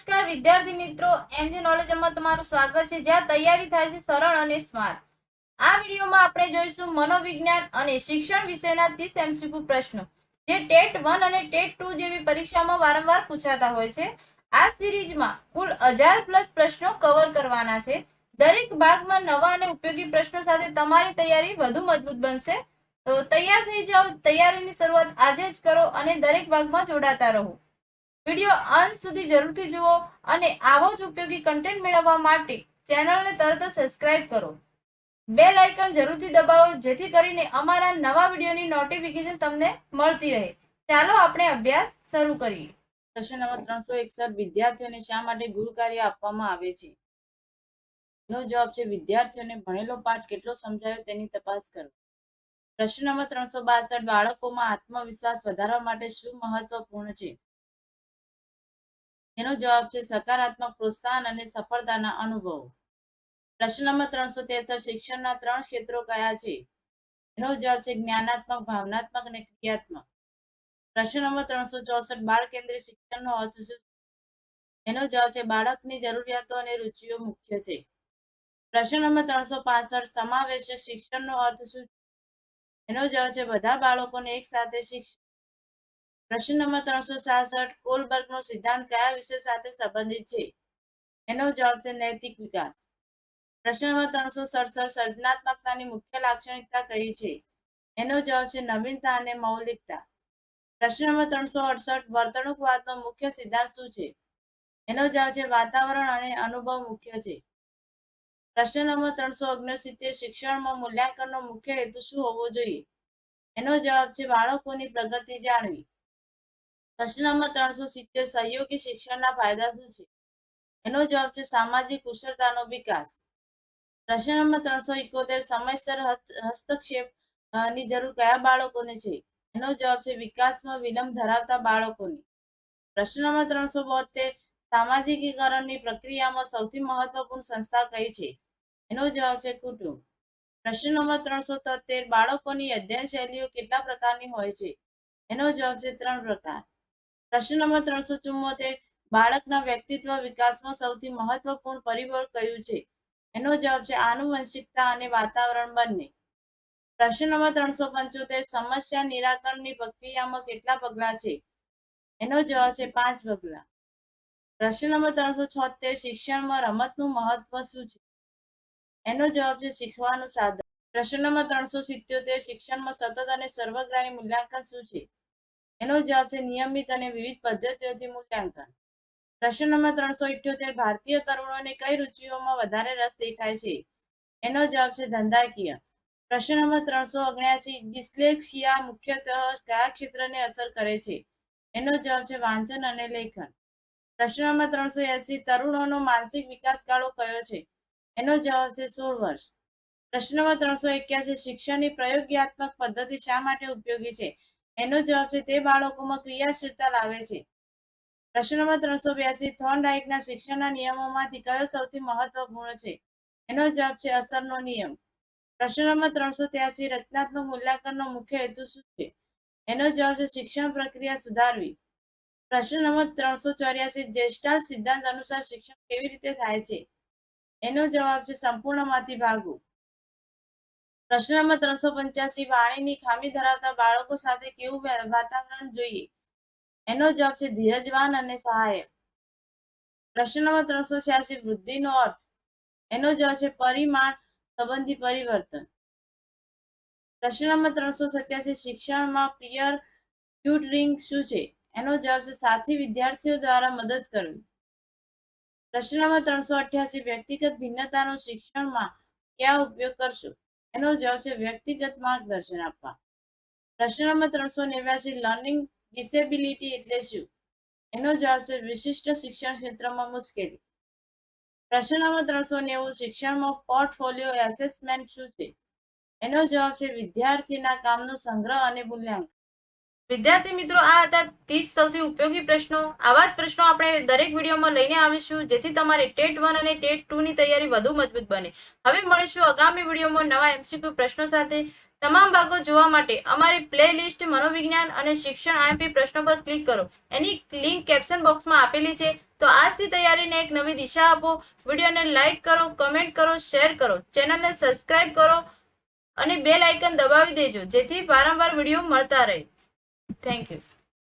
નમસ્કાર વિદ્યાર્થી મિત્રો, એનજી નોલેજમાં તમારું સ્વાગત છે, જ્યાં તૈયારી થાય છે સરળ અને સ્માર્ટ. આ વિડીયોમાં આપણે જોઈશું મનોવિજ્ઞાન અને શિક્ષણ વિષયના 30 એમસીક્યુ પ્રશ્નો, જે ટેટ 1 અને ટેટ 2 જેવી પરીક્ષામાં વારંવાર પૂછાતા હોય છે. આ સિરીઝમાં કુલ 1000+ પ્રશ્નો કવર કરવાના છે. દરેક ભાગમાં નવા અને ઉપયોગી પ્રશ્નો સાથે તમારી તૈયારી વધુ મજબૂત બનશે. તો તૈયાર થઈ જાઓ, તૈયારીની શરૂઆત આજે જ કરો અને દરેક ભાગમાં જોડાતા રહો. વિડીયો અંત સુધી જરૂરથી જુઓ અને આવો જ ઉપયોગી કન્ટેન્ટ મેળવવા માટે ચેનલને તરત જ સબસ્ક્રાઇબ કરો. બેલ આઇકન જરૂરથી દબાવો, જેથી કરીને અમારા નવા વિડીયોની નોટિફિકેશન તમને મળતી રહે. ચાલો આપણે અભ્યાસ શરૂ કરીએ. પ્રશ્ન નંબર 361, વિદ્યાર્થીઓને શા માટે ગૃહ કાર્ય આપવામાં આવે છે? એનો જવાબ છે વિદ્યાર્થીઓને ભણેલો પાઠ કેટલો સમજાયો તેની તપાસ કરો. પ્રશ્ન નંબર 362, બાળકોમાં આત્મવિશ્વાસ વધારવા માટે શું મહત્વપૂર્ણ છે? એનો જવાબ છે સકારાત્મક પ્રોત્સાહન અને સફળતાના અનુભવો. પ્રશ્ન નંબર 363, શિક્ષણના 3 ક્ષેત્રો કયા છે? એનો જવાબ છે જ્ઞાનાત્મક, ભાવનાત્મક અને ક્રિયાત્મક. પ્રશ્ન નંબર 364, બાળ કેન્દ્રીય શિક્ષણનો અર્થ શું? એનો જવાબ છે બાળકની જરૂરિયાતો અને રુચિઓ મુખ્ય છે. પ્રશ્ન નંબર 365, સમાવેશક શિક્ષણનો અર્થ શું? એનો જવાબ છે બધા બાળકોને એક સાથે શિક્ષણ. પ્રશ્ન નંબર 367, કોલબર્ગનો સિદ્ધાંત કયા વિષય સાથે સંબંધિત છે? એનો જવાબ છે નૈતિક વિકાસ. પ્રશ્ન નંબર 367, સર્જનાત્મકતાની મુખ્ય લાક્ષણિકતા કઈ છે? એનો જવાબ છે નવીનતા અને મૌલિકતા. પ્રશ્ન નંબર 368, વર્તણૂકવાદનો મુખ્ય સિદ્ધાંત શું છે? એનો જવાબ છે વાતાવરણ અને અનુભવ મુખ્ય છે. પ્રશ્ન નંબર 369, શિક્ષણમાં મૂલ્યાંકનનો મુખ્ય હેતુ શું હોવો જોઈએ? એનો જવાબ છે બાળકોની પ્રગતિ જાણવી. પ્રશ્ન નંબર 370, સહયોગી શિક્ષણના ફાયદા શું છે? એનો જવાબ છે સામાજિક કુશળતાનો વિકાસ. પ્રશ્ન નંબર 371, સમયસર હસ્તક્ષેપ ની જરૂર કયા બાળકોને છે? એનો જવાબ છે વિકાસમાં વિલંબ ધરાવતા બાળકોને. પ્રશ્ન નંબર 372, સામાજિકીકરણની પ્રક્રિયામાં સૌથી મહત્વપૂર્ણ સંસ્થા કઈ છે? એનો જવાબ છે કુટુંબ. પ્રશ્ન નંબર 373, બાળકોની અધ્યયન શૈલીઓ કેટલા પ્રકારની હોય છે? એનો જવાબ છે 3 પ્રકાર. પ્રશ્ન નંબર 374, બાળકના વ્યક્તિત્વ વિકાસમાં સૌથી મહત્વપૂર્ણ પરિબળ કયું છે? એનો જવાબ છે આનુવંશિકતા અને વાતાવરણ બંને. પ્રશ્ન નંબર 375, સમસ્યા નિરાકરણની પ્રક્રિયામાં કેટલા પગલાં છે? એનો જવાબ છે 5 પગલાં. પ્રશ્ન નંબર 376, શિક્ષણમાં રમતનું મહત્વ શું છે? એનો જવાબ છે શીખવાનું સાધન. પ્રશ્ન નંબર 377, શિક્ષણમાં સતત અને સર્વગ્રાહી મૂલ્યાંકન શું છે? એનો જવાબ છે નિયમિત અને વિવિધ પદ્ધતિઓથી મૂલ્યાંકન. પ્રશ્ન નંબર 378, ભારતીય તરુણોને કઈ રુચિઓમાં વધારે રસ દેખાય છે? એનો જવાબ છે ધંધાકીય. પ્રશ્ન નંબર 379, ડિસ્લેક્સિયા મુખ્યત્વે કયા ક્ષેત્રને અસર કરે છે? એનો જવાબ છે વાંચન અને લેખન. પ્રશ્ન નંબર 380, તરુણોનો માનસિક વિકાસ ગાળો કયો છે? એનો જવાબ છે 16 વર્ષ. પ્રશ્ન નંબર 381, શિક્ષણની પ્રયોગાત્મક પદ્ધતિ શા માટે ઉપયોગી છે? એનો જવાબ છે તે બાળકોમાં ક્રિયાશીલતા લાવે છે. પ્રશ્ન નંબર 382, થોર્નડાઇકના શિક્ષણના નિયમોમાંથી કયો સૌથી મહત્વપૂર્ણ છે? એનો જવાબ છે અસરનો નિયમ. પ્રશ્ન નંબર 383, રચનાત્મક મૂલ્યાંકનનો મુખ્ય હેતુ શું છે? એનો જવાબ છે શિક્ષણ પ્રક્રિયા સુધારવી. પ્રશ્ન નંબર 384, જેસ્ટાલ્ટ સિદ્ધાંત અનુસાર શિક્ષણ કેવી રીતે થાય છે? એનો જવાબ છે સંપૂર્ણમાંથી ભાગવું. પ્રશ્ન નંબર 385, વાણીની ખામી ધરાવતા બાળકો સાથે કેવું વાતાવરણ જોઈએ? એનો જવાબ છે ધીરજવાન અને સહાયક. પ્રશ્ન નંબર 386, વૃદ્ધિનો અર્થ? એનો જવાબ છે પરિમાણ સંબંધી પરિવર્તન. પ્રશ્ન નંબર 387, શિક્ષણમાં પીયર ટ્યુટરિંગ શું છે? એનો જવાબ છે સાથી વિદ્યાર્થીઓ દ્વારા મદદ કરવી. પ્રશ્ન નંબર 388, વ્યક્તિગત ભિન્નતાનો શિક્ષણમાં ક્યાં ઉપયોગ કરશો? એનો જવાબ છે વ્યક્તિગત માર્ગદર્શન આપવા. પ્રશ્ન નંબર 389, લર્નિંગ ડિસેબિલિટી એટલે શું? એનો જવાબ છે વિશિષ્ટ શિક્ષણ ક્ષેત્રમાં મુશ્કેલી. પ્રશ્ન નંબર 390, શિક્ષણમાં પોર્ટફોલિયો એસેસમેન્ટ શું છે? એનો જવાબ છે વિદ્યાર્થીના કામનો સંગ્રહ અને મૂલ્યાંકન. વિદ્યાર્થી મિત્રો, આ હતા 30 સૌથી ઉપયોગી પ્રશ્નો. આવા જ પ્રશ્નો આપણે દરેક વિડીયોમાં લઈને આવીશું, જેથી તમારી ટેટ 1 અને ટેટ 2 ની તૈયારી વધુ મજબૂત બને. હવે મળીશું આગામી વિડીયોમાં નવા MCQ પ્રશ્નો સાથે. તમામ ભાગો જોવા માટે અમારી પ્લેલિસ્ટ મનોવિજ્ઞાન અને શિક્ષણ IMP પ્રશ્નો પર ક્લિક કરો. એની લિંક કેપ્શન બોક્સમાં આપેલી છે. તો આજથી તૈયારીને એક નવી દિશા આપો. વિડીયોને લાઈક કરો, કમેન્ટ કરો, શેર કરો, ચેનલને સબસ્ક્રાઇબ કરો અને બેલ આઇકન દબાવી દેજો, જેથી વારંવાર વિડીયો મળતા રહે. Thank you.